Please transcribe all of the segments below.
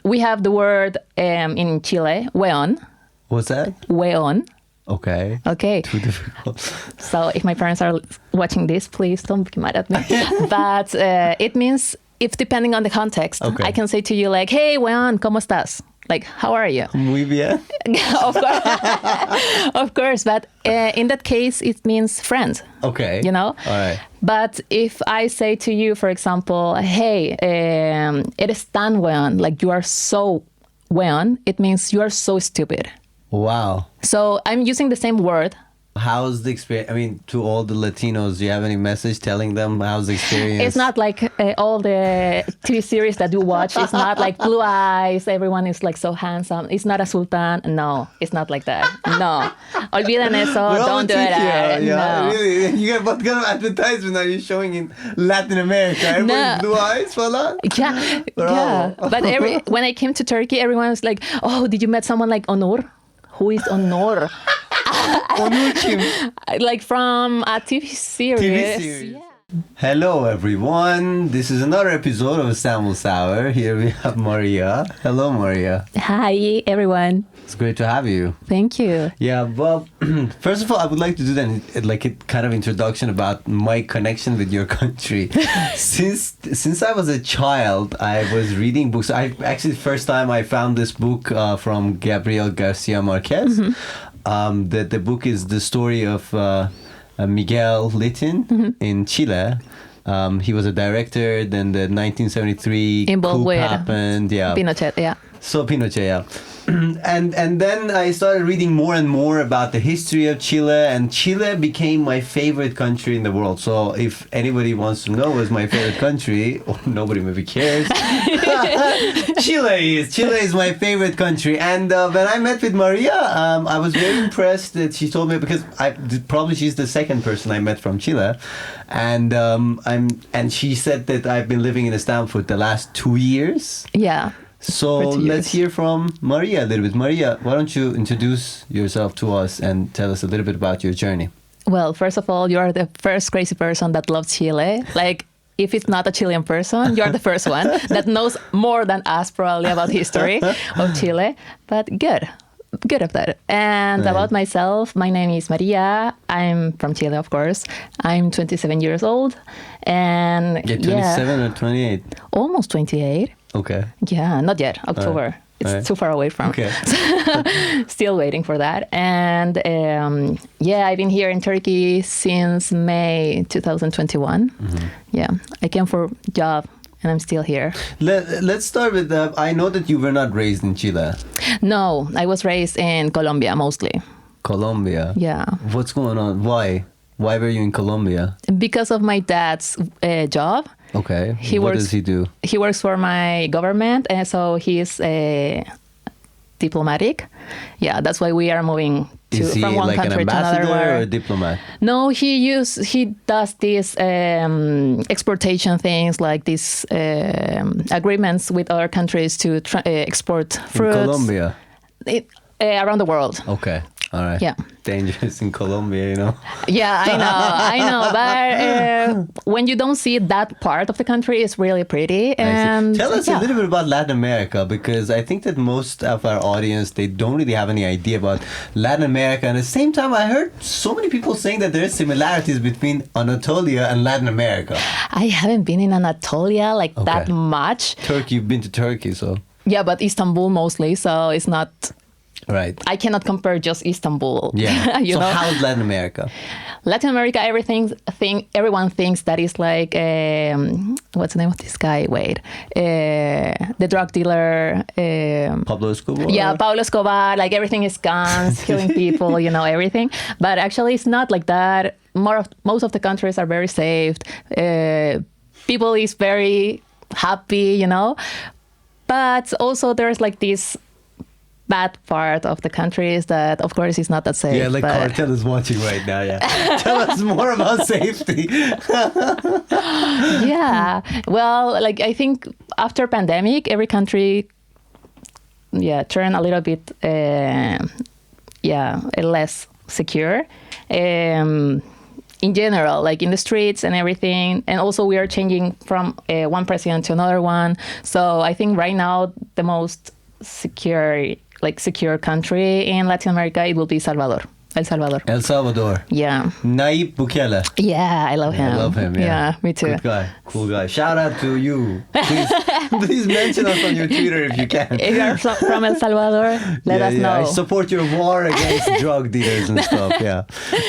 we have the word in Chile, weón. What's that? Weón. Okay. Okay. Too difficult. So if my parents are watching this, please don't be mad at me. But it means, if depending on the context, Okay. I can say to you like, hey, weón, ¿cómo estás? Like, how are you? Muy bien. Of course. Of course. But in that case, it means friend. Okay. You know? All right. But if I say to you, for example, hey, eres tan weón, like you are so weón, it means you are so stupid. Wow. So I'm using the same word. How's the experience? I mean, to all the Latinos, do you have any message telling them how's the experience? It's not like all the TV series that you watch. It's not like blue eyes. Everyone is like so handsome. It's not a sultan. No, it's not like that. No. Olviden eso. We're all Don't do it. Turkey, yeah, No. really. You get what kind of advertisement are you showing in Latin America? Everybody's blue eyes, voila. Yeah, Bro. yeah. But when I came to Turkey, everyone was like, "Oh, did you met someone like Onur? Who is Onur?" Onur kim? Like from a TV series. TV series. Yeah. Hello, everyone. This is another episode of Istanbul Sour. Here we have Maria. Hello, Maria. Hi, everyone. It's great to have you. Thank you. Yeah, well, first of all, I would like to do that like a kind of introduction about my connection with your country. Since I was a child, I was reading books. I actually first time I found this book from Gabriel Garcia Marquez. Mm-hmm. The book is the story of Miguel Litin in Chile. He was a director. Then the 1973 Involved coup with happened. Yeah, Pinochet, yeah. So Pinochet, yeah. And then I started reading more and more about the history of Chile, and Chile became my favorite country in the world. So if anybody wants to know what's my favorite country, or nobody maybe cares, Chile is my favorite country. And when I met with Maria, I was very impressed that she told me, because probably she's the second person I met from Chile, and she said that I've been living in Istanbul for the last 2 years. Yeah. So let's hear from Maria a little bit. Maria, why don't you introduce yourself to us and tell us a little bit about your journey? Well, first of all, you are the first crazy person that loves Chile. Like, if it's not a Chilean person, you're the first one that knows more than us probably about history of Chile. But good of that. And about myself, my name is Maria. I'm from Chile, of course. I'm 27 years old. And You're 27 or 28? Almost 28. Okay. Yeah, not yet. October. It's too far away from. Okay. Still waiting for that. And I've been here in Turkey since May 2021. Mm-hmm. Yeah, I came for a job and I'm still here. Let's start with I know that you were not raised in Chile. No, I was raised in Colombia mostly. Colombia? Yeah. What's going on? Why? Why were you in Colombia? Because of my dad's job. Okay. What does he do? He works for my government, and so he's diplomatic. Yeah, that's why we are moving from one country to another. Is he like an ambassador or a diplomat? No, he does these exportation things, like these agreements with other countries to export fruits. In Colombia? Around the world. Okay. All right. Yeah. Dangerous in Colombia, you know. Yeah, I know. But when you don't see that part of the country, it's really pretty. And tell us a little bit about Latin America, because I think that most of our audience, they don't really have any idea about Latin America. And at the same time, I heard so many people saying that there are similarities between Anatolia and Latin America. I haven't been in Anatolia that much. Turkey, you've been to Turkey, so. Yeah, but Istanbul mostly, so it's not. Right. I cannot compare just Istanbul. Yeah. You know? How's Latin America? Latin America, everyone thinks that is like, what's the name of this guy? Wait. The drug dealer. Pablo Escobar? Yeah, Pablo Escobar. Like everything is guns, killing people, everything. But actually it's not like that. Most of the countries are very safe. People is very happy, But also there's like this bad part of the country is that, of course, it's not that safe. Yeah, cartel is watching right now, yeah. Tell us more about safety. Yeah. Well, I think after pandemic, every country, turned a little bit, less secure. in general, like in the streets and everything. And also we are changing from one president to another one. So I think right now the most secure country in Latin America, it will be Salvador. El Salvador. El Salvador. Yeah. Nayib Bukele. Yeah, I love him. I love him. Yeah, me too. Good guy. Cool guy. Shout out to you. Please mention us on your Twitter if you can. If you're from El Salvador, let us know. I support your war against drug dealers and stuff. Yeah.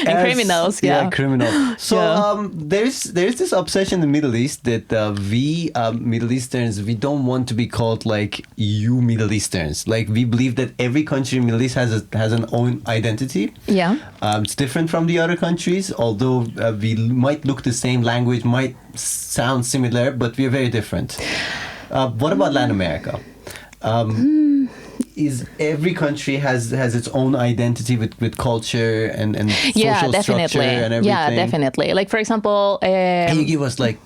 And criminals. Yeah, criminals. So there's this obsession in the Middle East that we Middle Easterns, we don't want to be called like you Middle Easterns. Like we believe that every country in the Middle East has an own identity. Yeah. It's different from the other countries, although we might look the same, language might sound similar, but we are very different. What about Latin America? Is every country has its own identity with culture and social structure and everything? Yeah, definitely. Like, for example... Can you give us like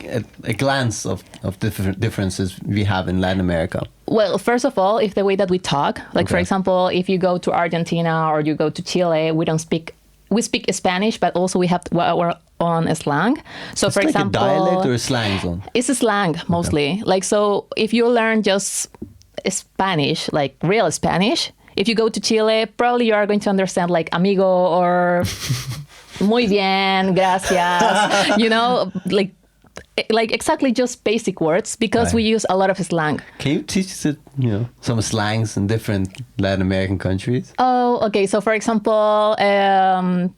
a glance of different differences we have in Latin America? Well, first of all, if the way that we talk, like for example, if you go to Argentina or you go to Chile, we speak Spanish, but also we have our own slang. So it's for like example... a dialect or a slang zone? It's a slang, mostly. Okay. Like, so if you learn just Spanish, like real Spanish, if you go to Chile, probably you are going to understand like amigo or muy bien, gracias, you know, like exactly just basic words, because we use a lot of slang. Can you teach us, some slangs in different Latin American countries? Oh, okay. So for example, I'm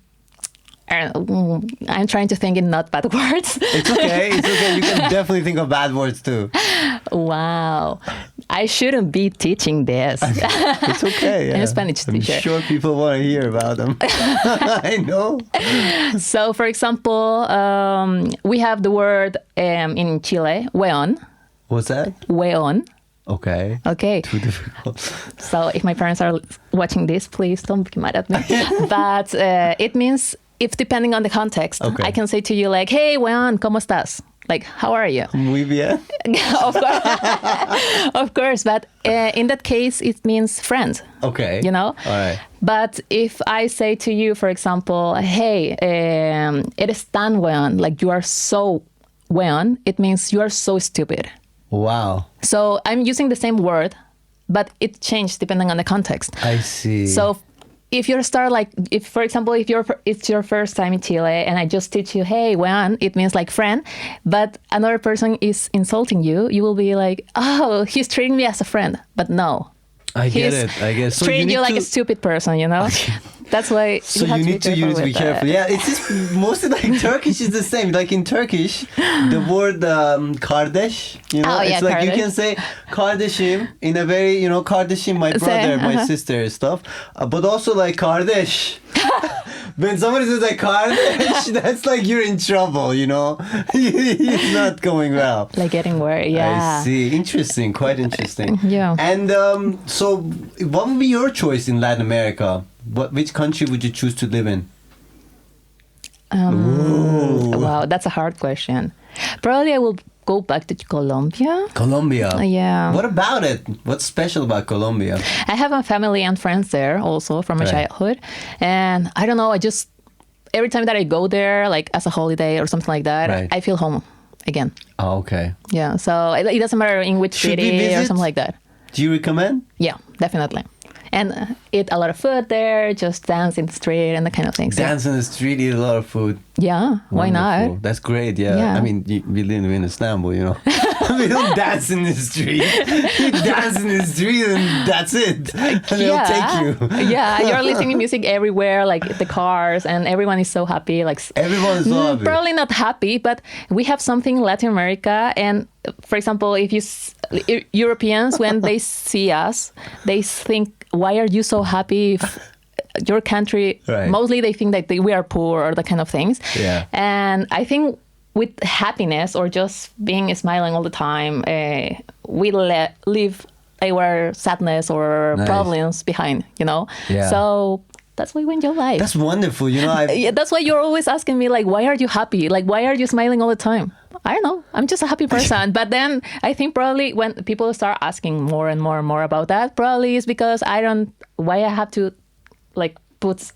trying to think in not bad words. It's okay. You can definitely think of bad words too. Wow. I shouldn't be teaching this. It's okay. Yeah. I'm a Spanish teacher. I'm sure people want to hear about them. I know. So, for example, we have the word in Chile, weón. What's that? Weón. Okay. Too difficult. So, if my parents are watching this, please don't be mad at me. But it means, if depending on the context, I can say to you like, hey, weón, ¿cómo estás? Like, how are you? Muy bien. Of course. Of course. But in that case, it means friend. Okay. You know? All right. But if I say to you, for example, hey, eres tan weón, like you are so weón, it means you are so stupid. Wow. So I'm using the same word, but it changed depending on the context. I see. So if you start like, if for example, if it's your first time in Chile and I just teach you, hey, weón, it means like friend, but another person is insulting you, you will be like, oh, he's treating me as a friend. But no. I get it. He's treating you like a stupid person, you know? That's why you need to be careful. Yeah, it's just mostly like Turkish is the same. Like in Turkish, the word kardeş, it's like kardeş. You can say kardeşim in a very, kardeşim, my brother, my sister stuff. But also like kardeş. When somebody says like kardeş, that's like you're in trouble, It's not going well. Like getting worried, yeah. I see. Interesting. Quite interesting. Yeah. And so what would be your choice in Latin America? Which country would you choose to live in? Wow, that's a hard question. Probably I will go back to Colombia. Colombia? Yeah. What about it? What's special about Colombia? I have a family and friends there also from my childhood. And I don't know, every time that I go there, like as a holiday or something like that, I feel home again. Oh, okay. Yeah, so it doesn't matter in which city or something like that. Do you recommend? Yeah, definitely. And eat a lot of food there, just dance in the street and that kind of things. Dance in the street, eat a lot of food. Yeah, why not? That's great, yeah. I mean, we live in Istanbul, We don't dance in the street. You dance in the street and that's it. And they'll take you. Yeah, you're listening to music everywhere, like the cars, and everyone is so happy. Like everyone is so happy. Probably not happy, but we have something in Latin America. And for example, if Europeans, when they see us, they think, why are you so happy? Your country, mostly they think that we are poor or that kind of things. Yeah. And I think with happiness or just being smiling all the time, we leave our sadness or problems behind, Yeah. So that's why we enjoy life. That's wonderful, That's why you're always asking me, like, why are you happy? Like, why are you smiling all the time? I don't know. I'm just a happy person. But then I think probably when people start asking more and more and more about that, probably is because why I have to like put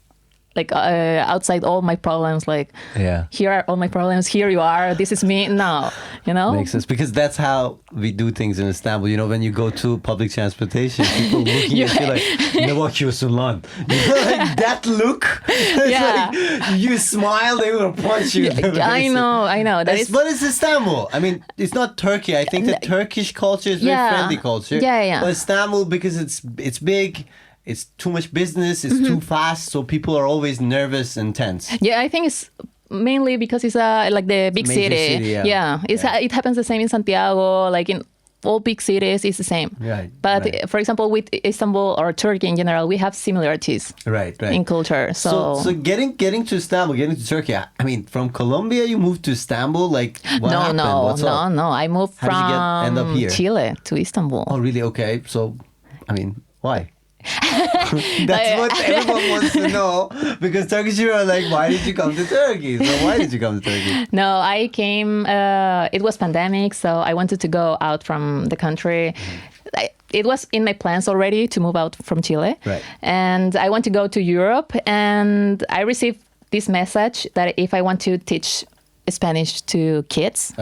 like outside all my problems. Like, here are all my problems. Here you are. This is me. No, you know. Makes sense because that's how we do things in Istanbul. You know, when you go to public transportation, people looking at you like, "Ne bakıyorsun lan?" You know, like that look. Yeah. Like, you smile, they will punch you. I know. But it's Istanbul. I mean, it's not Turkey. I think the Turkish culture is very friendly culture. Yeah. But Istanbul, because it's big, it's too much business, it's too fast, so people are always nervous and tense. Yeah, I think it's mainly because it's like the big Major city. yeah. It happens the same in Santiago, like in all big cities, it's the same. Right. But for example, with Istanbul or Turkey in general, we have similarities. Right. In culture. So getting to Istanbul, getting to Turkey. I mean, from Colombia, you moved to Istanbul. Like, what happened? No. I moved How did you end up here? Chile to Istanbul. Oh, really? Okay. So, I mean, why? That's what everyone wants to know, because Turkish people are like, why did you come to Turkey? So why did you come to Turkey? No, I came, it was pandemic, so I wanted to go out from the country. It was in my plans already to move out from Chile. Right. And I want to go to Europe, and I received this message that if I want to teach Spanish to kids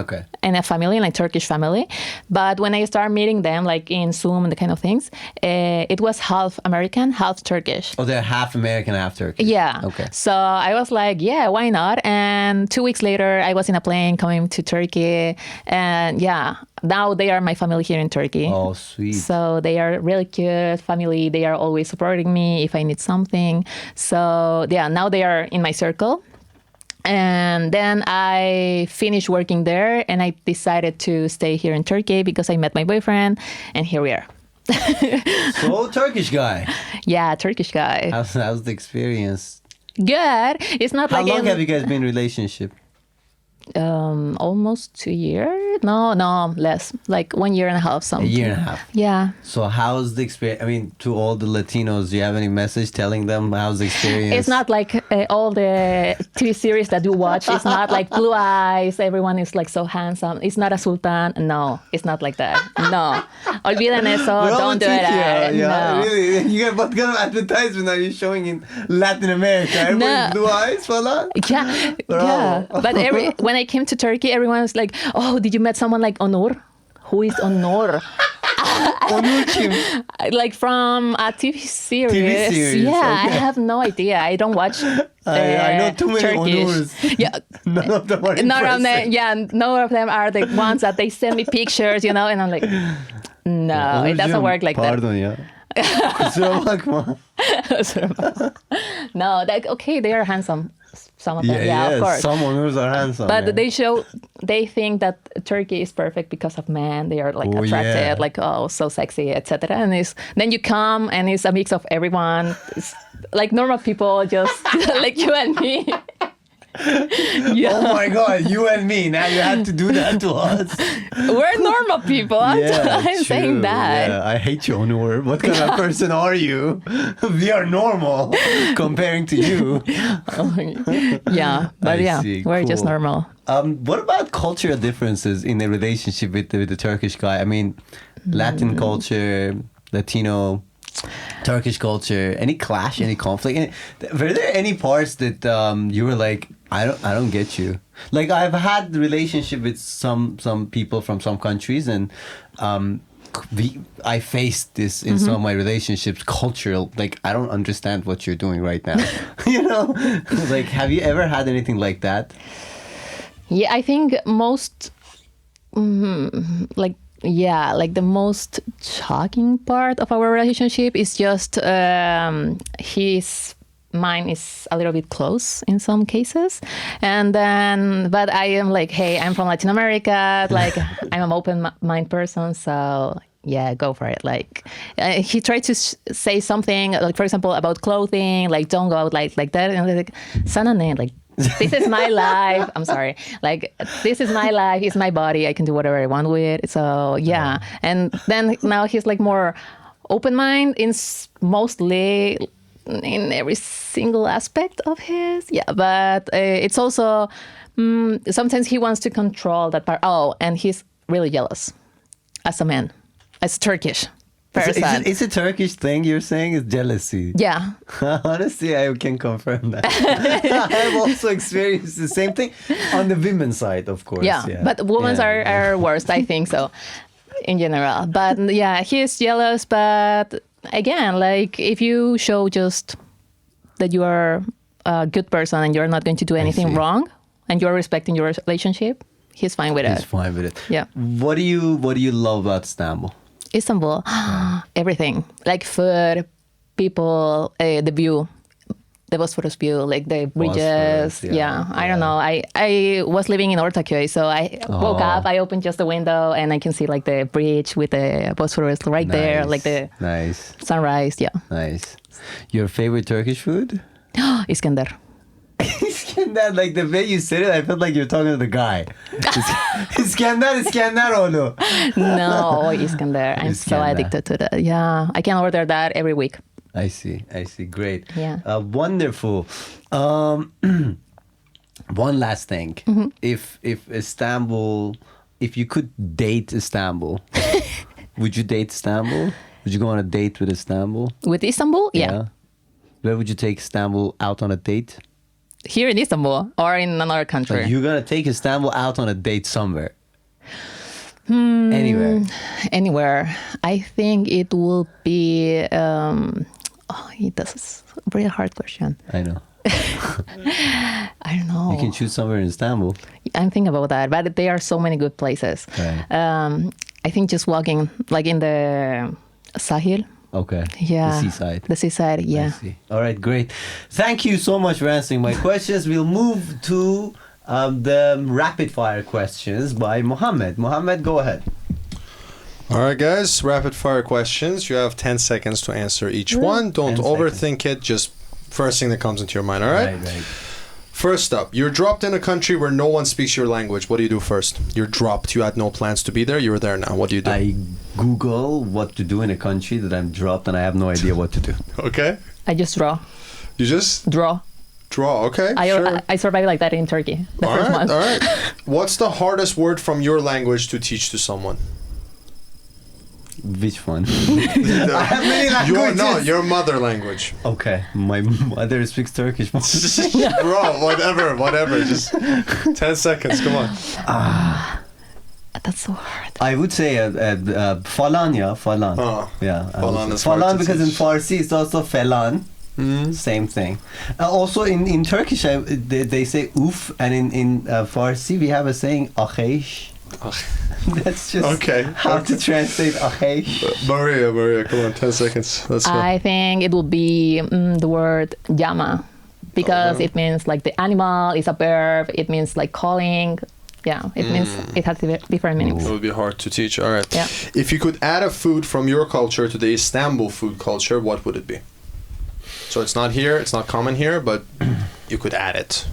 in a family, like Turkish family. But when I started meeting them, like in Zoom and the kind of things, it was half American, half Turkish. Oh, they're half American, half Turkish. Yeah. Okay. So I was like, yeah, why not? And 2 weeks later, I was in a plane coming to Turkey. And now they are my family here in Turkey. Oh, sweet. So they are really cute family. They are always supporting me if I need something. So now they are in my circle. And then I finished working there, and I decided to stay here in Turkey because I met my boyfriend, and here we are. So, Turkish guy. Yeah, Turkish guy. How's the experience? Good. It's not How like long have you guys been in relationship? Almost 2 years. No, less. Like 1 year and a half. Something. A year and a half. Yeah. So how's the experience? I mean, to all the Latinos, do you have any message telling them how's the experience? It's not like all the TV series that you watch. It's not like blue eyes. Everyone is like so handsome. It's not a sultan. No, it's not like that. No. Olviden eso. Don't do it. Yeah, no. really. You got what kind of advertisement are you showing in Latin America? Everybody's blue eyes, falan? Yeah. But when I came to Turkey, everyone was like, "Oh, did you met someone like Onur? Who is Onur?" Onur kim? Like from a TV series. TV series. Yeah, Okay. I have no idea. I don't watch I know too many Turkish. Onurs. Yeah. None of them are impressive. None of them are the ones that they send me pictures, and I'm like, no, it doesn't work like that. Pardon ya. Kusura bakma. No, okay, they are handsome. Some of them, of course. Some Onurs are handsome. But they think that Turkey is perfect because of men. They are like attracted, like, oh, so sexy, etc. And then you come and it's a mix of everyone. It's like normal people, just like you and me. Oh my God, you and me. Now you have to do that to us. We're normal people. I'm saying that. Yeah, I hate you, Onur. What kind of person are you? We are normal comparing to you. But we're just normal. What about cultural differences in a relationship with the Turkish guy? I mean, Latin culture, Latino, Turkish culture. Any clash? Any conflict? Were there any parts that you were like, I don't get you? Like, I've had relationship with some people from some countries, and I faced this in some of my relationships. Cultural, like, I don't understand what you're doing right now. You know, like, have you ever had anything like that? Yeah, I think most, like the most shocking part of our relationship is just his mind is a little bit close in some cases, but I am like, hey, I'm from Latin America, like I'm an open mind person, so yeah, go for it. Like he tried to say something, like for example about clothing, like don't go out like that, and I'm like, sanane, like, this is my life. I'm sorry. Like, this is my life. It's my body. I can do whatever I want with it. So, yeah. And then now he's like more open mind in mostly in every single aspect of his. Yeah. But it's also sometimes he wants to control that part. Oh, and he's really jealous as a man, as Turkish. person. It's a Turkish thing you're saying? It's jealousy. Yeah. Honestly, I can confirm that. I've also experienced the same thing on the women's side, of course. Yeah. But women's are worst, I think so, in general. But yeah, he's jealous. But again, like if you show just that you are a good person and you're not going to do anything wrong and you're respecting your relationship, he's fine with it. He's fine with it. Yeah. What do you love about Istanbul? Istanbul, everything. Like food, people, the view, the Bosphorus view, like the bridges. I don't know. I was living in Ortaköy, so I woke up, I opened just the window and I can see like the bridge with the Bosphorus right there, like the sunrise. Yeah. Nice. Your favorite Turkish food? Iskender. Iskender, like the way you said it, I felt like you're talking to the guy. Iskender oğlu. No, Iskender. I'm so addicted to that. Yeah, I can order that every week. I see. Great. Yeah. Wonderful. One last thing. Mm-hmm. If Istanbul, if you could date Istanbul, would you date Istanbul? Would you go on a date with Istanbul? With Istanbul? Yeah. Where would you take Istanbul out on a date? Here in Istanbul or in another country? Like you're going to take Istanbul out on a date somewhere. Anywhere. I think it will be... that's a very hard question. I know. I don't know. You can choose somewhere in Istanbul. I'm thinking about that, but there are so many good places. Right. I think just walking like in the Sahil. Okay. Yeah. The seaside. The seaside, yeah. I see. All right, great. Thank you so much for answering my questions. We'll move to the rapid fire questions by Mohammed. Mohammed, go ahead. All right, guys. Rapid fire questions. You have 10 seconds to answer each one. Don't overthink it. Just first thing that comes into your mind, all right? Right. First up, you're dropped in a country where no one speaks your language. What do you do first? You're dropped. You had no plans to be there. You're there now. What do you do? I Google what to do in a country that I'm dropped and I have no idea what to do. Okay. I just draw. You just? Draw. Okay, sure. I survived like that in Turkey, the first month. All right. What's the hardest word from your language to teach to someone? Which one? I have many languages. Your mother language. Okay, my mother speaks Turkish. Bro, whatever. Just 10 seconds. Come on. That's so hard. I would say falan. Oh, Yeah. falan is hard Falan to because in teach. Farsi it's also falan. Same thing. Also in Turkish they say uf, and in Farsi we have a saying akhesh. That's just how to translate akhesh. Maria, come on, 10 seconds. Let's go. I think it will be the word llama because it means like the animal is a verb. It means like calling. Yeah, it means it has different meanings. It would be hard to teach. All right. Yeah. If you could add a food from your culture to the Istanbul food culture, what would it be? So it's not here, it's not common here, but you could add it.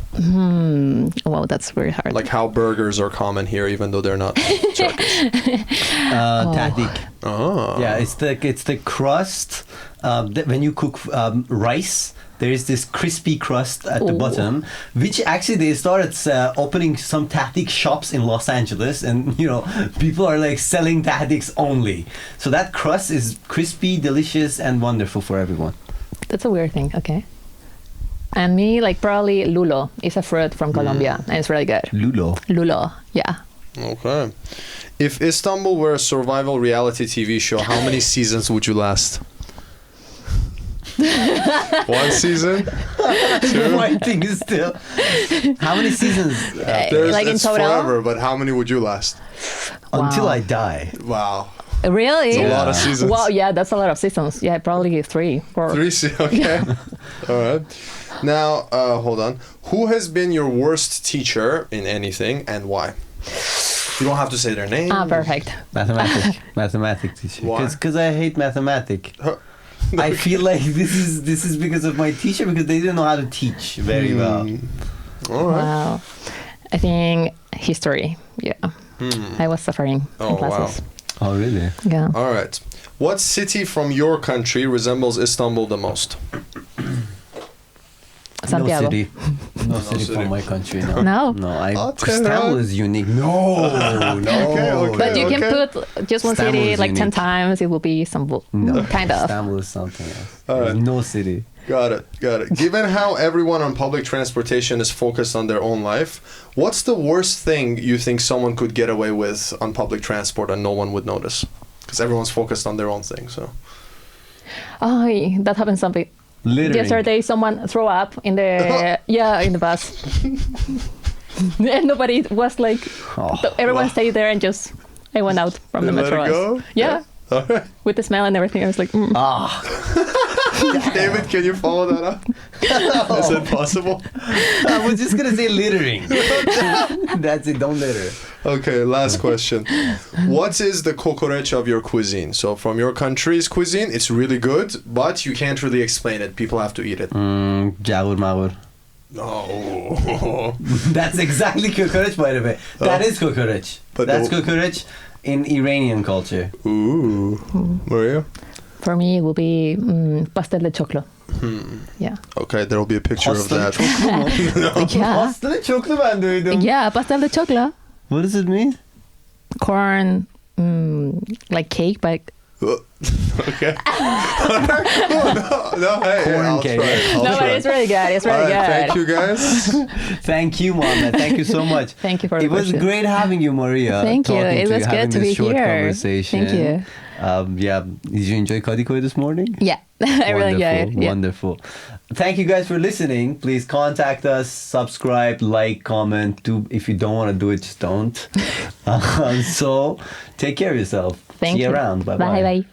Wow, that's very hard. Like how burgers are common here, even though they're not Turkish. Tahdik. Oh. Yeah, it's the crust. When you cook rice, there is this crispy crust at the bottom, which actually they started opening some tahdik shops in Los Angeles, and people are like selling tahdiks only. So that crust is crispy, delicious, and wonderful for everyone. That's a weird thing. Okay. And me, like probably lulo. It's a fruit from Colombia, and it's really good. Lulo, yeah. Okay. If Istanbul were a survival reality TV show, how many seasons would you last? 1 season? 2? My thing is still. How many seasons? Like in it's total? forever, but how many would you last? Until I die. Wow. Really? It's a lot of seasons. Wow, yeah, that's a lot of seasons. Yeah, probably 3, 4. 3 seasons, okay. All right. Now, hold on. Who has been your worst teacher in anything and why? You don't have to say their name. Perfect. Mathematics teacher. Why? Because I hate mathematics. I feel like this is because of my teacher, because they didn't know how to teach very well. All right. Wow. I think history. Yeah. I was suffering in classes. Wow. Oh, really? Yeah. All right. What city from your country resembles Istanbul the most? Santiago. No city. No city city. from my country. No. No? No, Tehran. Istanbul is unique. No, no. Okay. But you can Okay. put just one Istanbul city is like 10 unique. times, it will be Istanbul. No, Kind of. Istanbul is something else. All There's right. no city. Got it. Given how everyone on public transportation is focused on their own life, what's the worst thing you think someone could get away with on public transport and no one would notice? Because everyone's focused on their own thing. So. Oh, that happened something. Littering. Yesterday, someone threw up in the in the bus, and nobody was like. Oh. Everyone stayed there and just. I went out from the They let metro. it go? Yeah, All right. with the smell and everything. I was like, Ah, David, can you follow that up? Is it possible? I was just gonna say littering. That's it. Don't litter. Okay, last question. What is the kokoreç of your cuisine? So from your country's cuisine, it's really good, but you can't really explain it. People have to eat it. Javur mavur. No. That's exactly kokoreç, by the way. That is kokoreç. But That's the- kokoreç in Iranian culture. Ooh. Maria? for me, it will be pastel de choclo. Yeah. Okay, there will be a picture of Pasta that. Yeah. Pastalı çoklu ben duydum. Yeah, pastel de choclo. What does it mean? Corn, like cake, but Okay. no, hey, Corn I'll cake. try. I'll no, but try. it's really good. It's All really right, good. thank you guys. Thank you, Mohammed. Thank you so much. Thank you for the It was question. great having you, Maria. Thank you. talking It to was you, good having to this be short here. Conversation. Thank you. Yeah. Did you enjoy Kadikoy this morning? Yeah, I really enjoyed it. Yeah. Wonderful. Thank you guys for listening. Please contact us, subscribe, like, comment. Do if you don't want to do it, just don't. So take care of yourself. Thank See you you. around. Bye Bye bye.